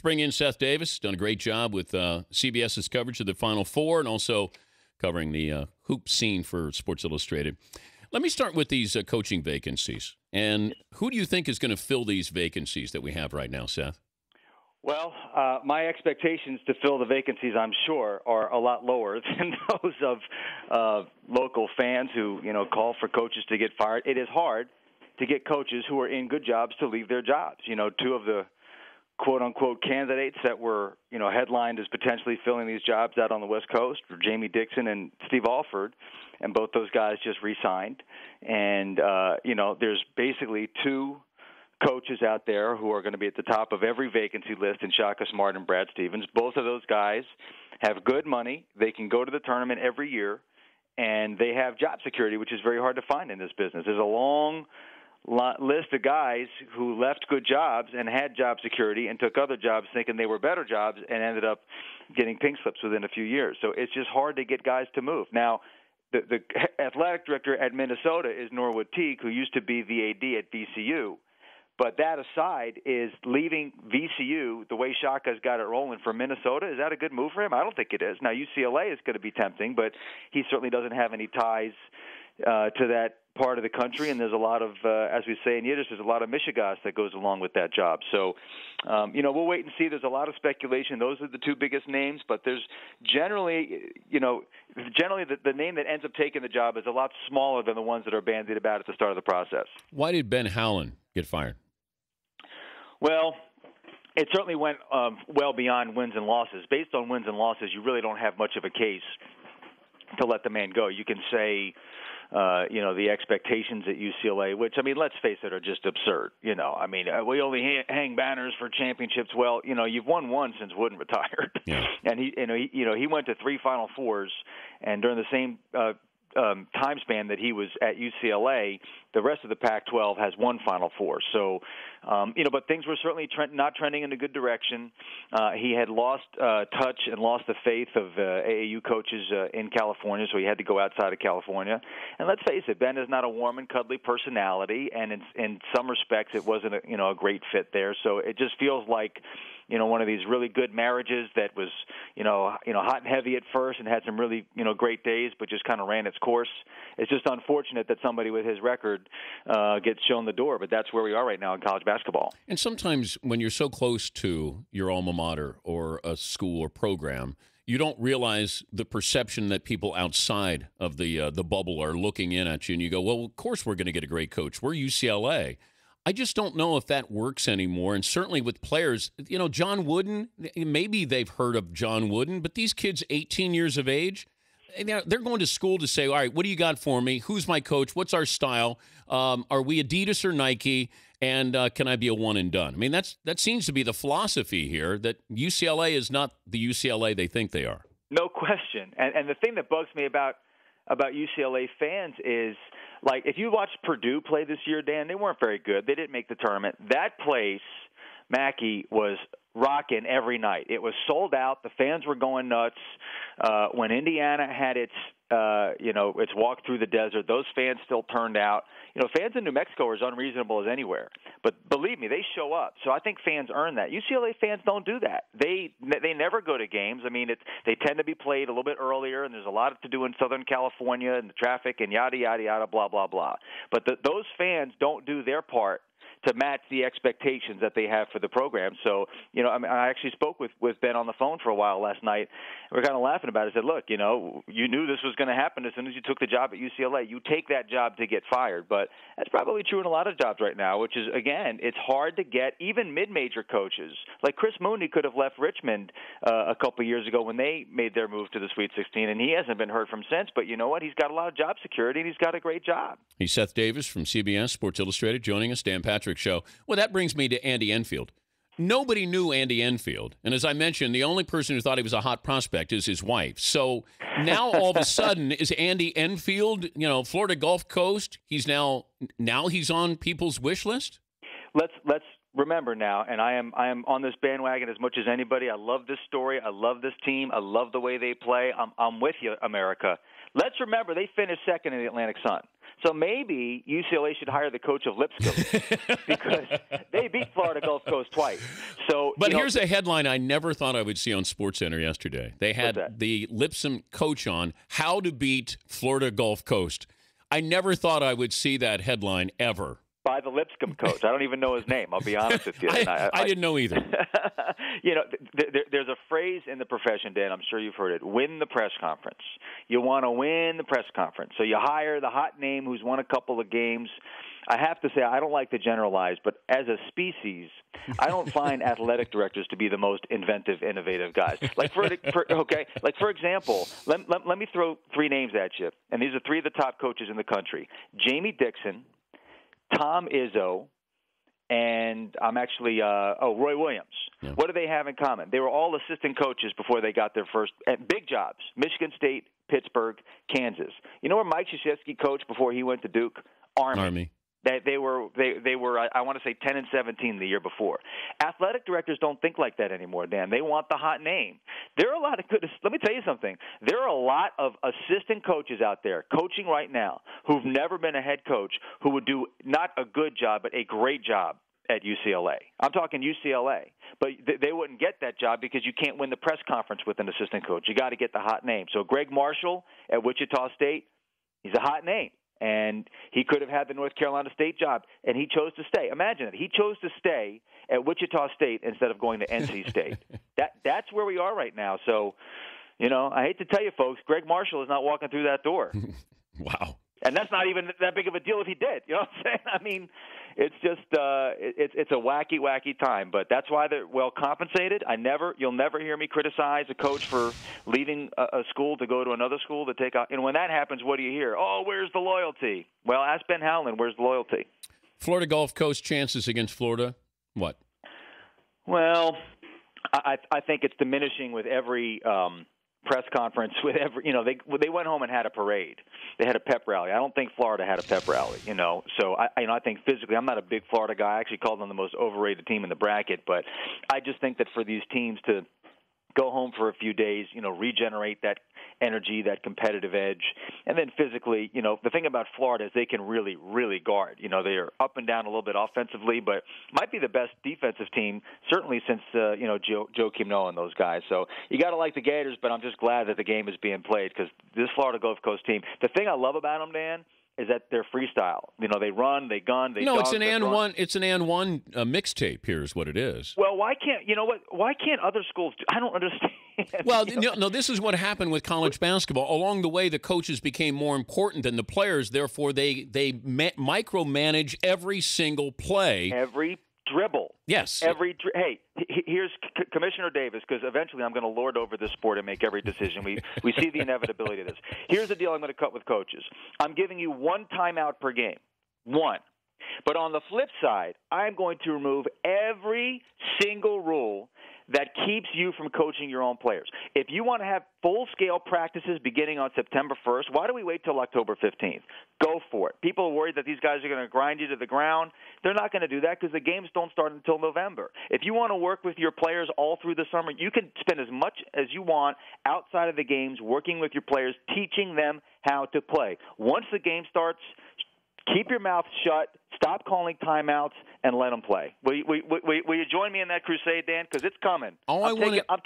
Let's bring in Seth Davis. Done a great job with CBS's coverage of the Final Four and also covering the hoop scene for Sports Illustrated. Let me start with these coaching vacancies. And who do you think is going to fill these vacancies that we have right now, Seth? Well, my expectations to fill the vacancies, I'm sure, are a lot lower than those of local fans who, call for coaches to get fired. It is hard to get coaches who are in good jobs to leave their jobs. Two of the quote-unquote candidates that were, headlined as potentially filling these jobs out on the West Coast were Jamie Dixon and Steve Alford, and both those guys just re-signed. And, there's basically two coaches out there who are going to be at the top of every vacancy list in Shaka Smart and Brad Stevens. Both of those guys have good money. They can go to the tournament every year, and they have job security, which is very hard to find in this business. There's a long list of guys who left good jobs and had job security and took other jobs thinking they were better jobs and ended up getting pink slips within a few years. So it's just hard to get guys to move. Now, the athletic director at Minnesota is Norwood Teague, who used to be the AD at VCU. But that aside, is leaving VCU the way Shaka's got it rolling for Minnesota, is that a good move for him? I don't think it is. Now, UCLA is going to be tempting, but he certainly doesn't have any ties to that part of the country, and there's a lot of, as we say in Yiddish, there's a lot of mishigas that goes along with that job. So, we'll wait and see. There's a lot of speculation. Those are the two biggest names, but there's generally the name that ends up taking the job is a lot smaller than the ones that are bandied about at the start of the process. Why did Ben Howland get fired? Well, it certainly went well beyond wins and losses. Based on wins and losses, you really don't have much of a case to let the man go. You can say, the expectations at UCLA, which, let's face it, are just absurd. We only hang banners for championships. Well, you've won one since Wooden retired. Yeah. And he went to 3 Final Fours, and during the same time span that he was at UCLA, the rest of the Pac-12 has 1 Final Four. So, but things were certainly not trending in a good direction. He had lost touch and lost the faith of AAU coaches in California, so he had to go outside of California. And let's face it, Ben is not a warm and cuddly personality, and in some respects, it wasn't a great fit there. So it just feels like one of these really good marriages that was hot and heavy at first and had some really great days, but just kind of ran its course. It's just unfortunate that somebody with his record gets shown the door, but that's where we are right now in college basketball. And sometimes when you're so close to your alma mater or a school or program, you don't realize the perception that people outside of the bubble are looking in at you, and you go, well, of course we're going to get a great coach. We're UCLA. I just don't know if that works anymore, and certainly with players. John Wooden, maybe they've heard of John Wooden, but these kids 18 years of age, they're going to school to say, all right, what do you got for me? Who's my coach? What's our style? Are we Adidas or Nike? And can I be a one and done? That seems to be the philosophy here, that UCLA is not the UCLA they think they are. No question. And the thing that bugs me about UCLA fans is, like, if you watched Purdue play this year, Dan, they weren't very good. They didn't make the tournament. That place, Mackey, was rocking every night. It was sold out. The fans were going nuts. When Indiana had its walk through the desert, those fans still turned out. Fans in New Mexico are as unreasonable as anywhere. But believe me, they show up. So I think fans earn that. UCLA fans don't do that. They never go to games. They tend to be played a little bit earlier, and there's a lot to do in Southern California and the traffic and yada, yada, yada, blah, blah, blah. But those fans don't do their part to match the expectations that they have for the program. So, I actually spoke with Ben on the phone for a while last night. We were kind of laughing about it. I said, look, you knew this was going to happen as soon as you took the job at UCLA. You take that job to get fired. But that's probably true in a lot of jobs right now, which is, again, it's hard to get even mid-major coaches. Like Chris Mooney could have left Richmond a couple of years ago when they made their move to the Sweet 16, and he hasn't been heard from since. But you know what? He's got a lot of job security, and he's got a great job. He's Seth Davis from CBS Sports Illustrated joining us, Dan Patrick Show. Well, that brings me to Andy Enfield. Nobody knew Andy Enfield. And as I mentioned, the only person who thought he was a hot prospect is his wife. So now all of a sudden, is Andy Enfield, Florida Gulf Coast, he's now he's on people's wish list? Let's remember now, and I am on this bandwagon as much as anybody. I love this story. I love this team. I love the way they play. I'm with you, America. Let's remember they finished second in the Atlantic Sun. So maybe UCLA should hire the coach of Lipscomb because they beat Florida Gulf Coast twice. So, but here's a headline I never thought I would see on SportsCenter yesterday. They had the Lipscomb coach on how to beat Florida Gulf Coast. I never thought I would see that headline ever. By the Lipscomb coach. I don't even know his name. I'll be honest with you. I didn't know either. There's a phrase in the profession, Dan, I'm sure you've heard it, win the press conference. You want to win the press conference. So you hire the hot name who's won a couple of games. I have to say, I don't like to generalize, but as a species, I don't find athletic directors to be the most inventive, innovative guys. Like, for example, let me throw three names at you, and these are three of the top coaches in the country. Jamie Dixon, Tom Izzo, and I'm actually Roy Williams. Yeah. What do they have in common? They were all assistant coaches before they got their first big jobs: Michigan State, Pittsburgh, Kansas. You know where Mike Krzyzewski coached before he went to Duke? Army. They were I want to say 10 and 17 the year before. Athletic directors don't think like that anymore, Dan. They want the hot name. There are a lot of good. Let me tell you something. There are a lot of assistant coaches out there coaching right now who've never been a head coach who would do not a good job but a great job at UCLA. I'm talking UCLA, but they wouldn't get that job because you can't win the press conference with an assistant coach. You got to get the hot name. So Greg Marshall at Wichita State, he's a hot name. And he could have had the North Carolina State job, and he chose to stay. Imagine it. He chose to stay at Wichita State instead of going to NC State. That's where we are right now. So, I hate to tell you, folks, Greg Marshall is not walking through that door. Wow. And that's not even that big of a deal if he did. You know what I'm saying? I mean, it's just it's a wacky, wacky time. But that's why they're well compensated. You'll never hear me criticize a coach for leaving a school to go to another school to take out. And when that happens, what do you hear? Oh, where's the loyalty? Well, ask Ben Howland. Where's the loyalty? Florida Gulf Coast chances against Florida. What? Well, I think it's diminishing with every press conference with every, they went home and had a parade. They had a pep rally. I don't think Florida had a pep rally, So I think physically, I'm not a big Florida guy. I actually called them the most overrated team in the bracket, but I just think that for these teams to go home for a few days, regenerate that energy, that competitive edge, and then physically, the thing about Florida is they can really, really guard. They are up and down a little bit offensively, but might be the best defensive team certainly since Joakim Noah and those guys. So you got to like the Gators, but I'm just glad that the game is being played because this Florida Gulf Coast team. The thing I love about them, Dan, is that they're freestyle. They run, they gun, they dunk, it's an and one. It's an and one mixtape. Here's what it is. Well, why can't other schools? I don't understand. Well, no. This is what happened with college basketball. Along the way, the coaches became more important than the players. Therefore, they micromanage every single play, every dribble. Yes. Hey, here's Commissioner Davis, because eventually I'm going to lord over this sport and make every decision. We see the inevitability of this. Here's the deal I'm going to cut with coaches. I'm giving you one timeout per game. One. But on the flip side, I'm going to remove every single rule that keeps you from coaching your own players. If you want to have full-scale practices beginning on September 1st, why do we wait till October 15th? Go for it. People are worried that these guys are going to grind you to the ground. They're not going to do that because the games don't start until November. If you want to work with your players all through the summer, you can spend as much as you want outside of the games working with your players, teaching them how to play. Once the game starts, keep your mouth shut, stop calling timeouts, and let them play. Will you join me in that crusade, Dan? Because it's coming. I'm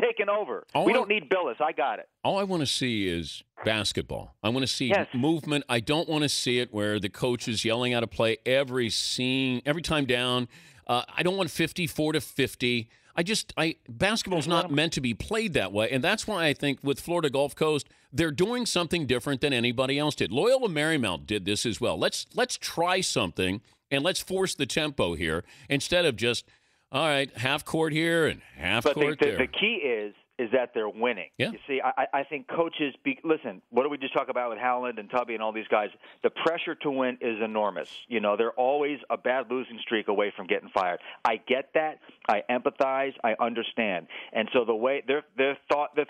taking over. We don't need Billis. I got it. All I want to see is basketball. I want to see movement. I don't want to see it where the coach is yelling out a play every time down. I don't want 54-50. Basketball's not meant to be played that way, and that's why I think with Florida Gulf Coast, they're doing something different than anybody else did. Loyola Marymount did this as well. Let's try something, and let's force the tempo here instead of just, all right, half court here and half court there. The key is that they're winning. Yeah. You see, I think coaches listen, what do we just talk about with Howland and Tubby and all these guys? The pressure to win is enormous. They're always a bad losing streak away from getting fired. I get that. I empathize. I understand. And so the way they're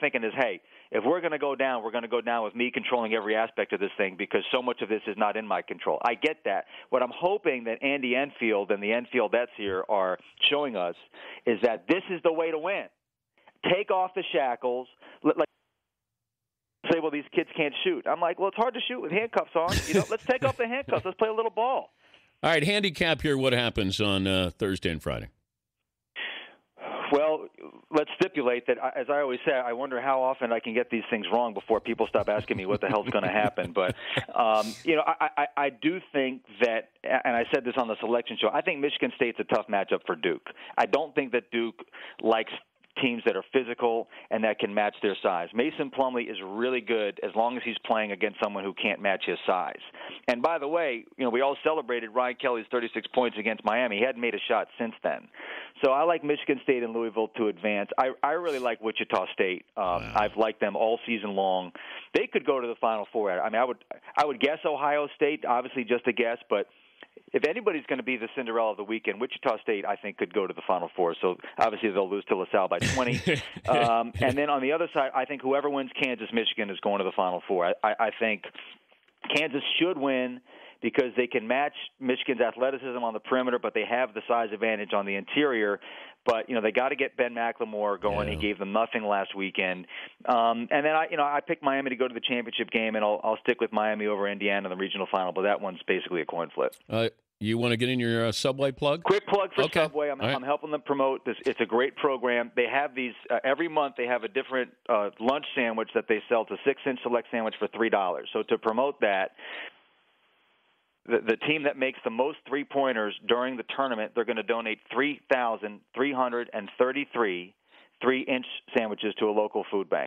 thinking is, hey, if we're going to go down, we're going to go down with me controlling every aspect of this thing because so much of this is not in my control. I get that. What I'm hoping that Andy Enfield and the Enfieldettes here are showing us is that this is the way to win. Take off the shackles. say, well, these kids can't shoot. I'm like, well, it's hard to shoot with handcuffs on. Let's take off the handcuffs. Let's play a little ball. All right, handicap here. What happens on Thursday and Friday? Well, let's stipulate that, as I always say, I wonder how often I can get these things wrong before people stop asking me what the hell's going to happen. But, I do think that, and I said this on the selection show, I think Michigan State's a tough matchup for Duke. I don't think that Duke likes teams that are physical and that can match their size. Mason Plumlee is really good as long as he's playing against someone who can't match his size. And by the way, we all celebrated Ryan Kelly's 36 points against Miami. He hadn't made a shot since then. So I like Michigan State and Louisville to advance. I really like Wichita State. I've liked them all season long. They could go to the Final Four. I mean, I would guess Ohio State, obviously just a guess, but if anybody's going to be the Cinderella of the weekend, Wichita State, I think, could go to the Final Four. So obviously they'll lose to LaSalle by 20. And then on the other side, I think whoever wins Kansas-Michigan is going to the Final Four. I think Kansas should win because they can match Michigan's athleticism on the perimeter, but they have the size advantage on the interior. But they got to get Ben McLemore going. Yeah. He gave them nothing last weekend. And then I picked Miami to go to the championship game, and I'll stick with Miami over Indiana in the regional final. But that one's basically a coin flip. You want to get in your Subway plug? Quick plug for Subway. I'm helping them promote this. It's a great program. They have these every month. They have a different lunch sandwich that they sell. It's a 6-inch select sandwich for $3. So to promote that, the team that makes the most three-pointers during the tournament, they're going to donate 3,333 3-inch sandwiches to a local food bank.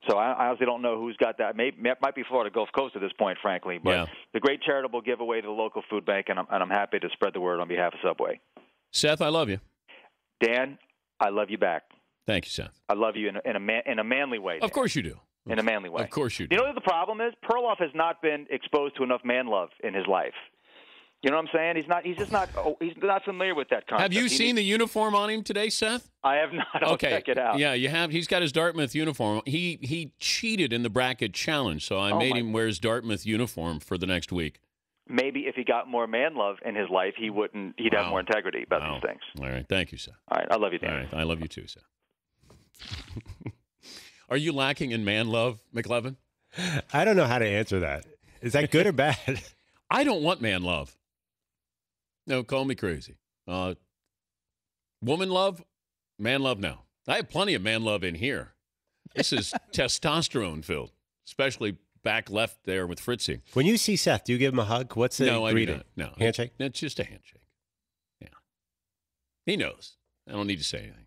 So I honestly don't know who's got that. It might be Florida Gulf Coast at this point, frankly. But it's a great charitable giveaway to the local food bank, and I'm happy to spread the word on behalf of Subway. Seth, I love you. Dan, I love you back. Thank you, Seth. I love you in a manly way. Dan. Of course you do. In a manly way. Of course you do. You know what the problem is? Perloff has not been exposed to enough man love in his life. You know what I'm saying? He's not familiar with that concept. Have you seen the uniform on him today, Seth? I have not. I'll check it out. Yeah, you have. He's got his Dartmouth uniform. He cheated in the bracket challenge, so I made him wear his Dartmouth uniform for the next week. Maybe if he got more man love in his life, he'd have more integrity about these things. All right. Thank you, Seth. All right. I love you, Dan. All right. I love you too, Seth. Are you lacking in man love, McLevin? I don't know how to answer that. Is that good or bad? I don't want man love. No, call me crazy. Woman love, man love, no. I have plenty of man love in here. This is testosterone filled, especially back left there with Fritzy. When you see Seth, do you give him a hug? What's the greeting? No. Handshake? It's just a handshake. Yeah. He knows. I don't need to say anything.